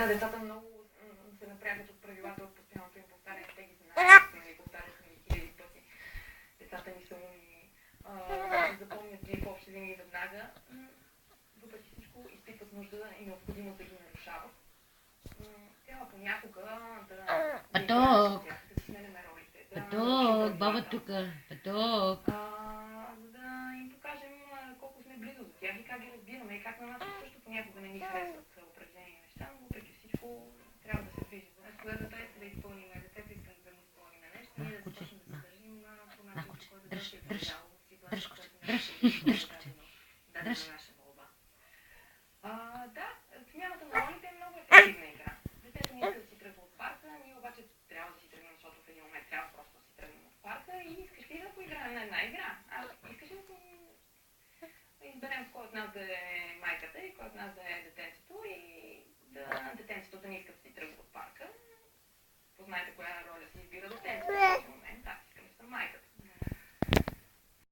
Децата много се напрягат от правилата, от постоянното им повтаряне. Те ги знаят, нали, повтаряхме ги хиляди пъти. Децата ни са умни, запомнят ги в общи линии веднага. Въпреки всичко изпитват нужда и необходимост да ги нарушават. Трябва понякога да Пъток! да си сменяме ролите. Пъток, баба тука. Пъток.